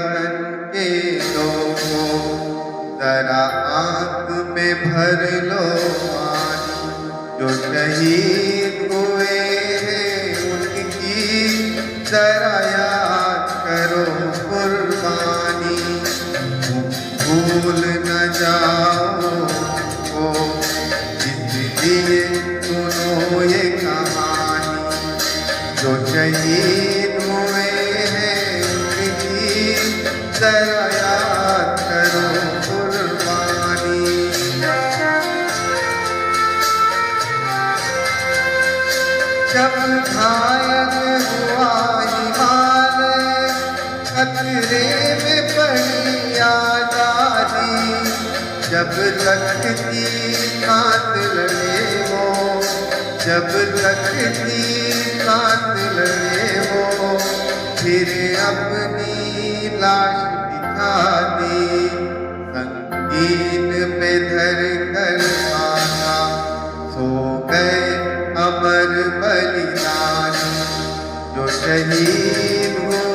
वतन के लोगों, जरा आँख में भर लो पानी। जो शहीद हुए हैं उनकी जरा याद करो कुर्बानी। भूल न जाओ वो, इसलिए सुनो ये कहानी। जो शहीद हुए हैं उनकी जरा याद करो कुर्बानी। जब घायल हुआ हिमालय, खतरे में पड़ी आजादी। जब तक थी सांस लड़े वो, जब तक थी सांस लड़े वो, फिर अपनी लाश बिछा दी। संगीन पे धर कर माथा सो गए अमर बलिदानी। जो शहीद हुए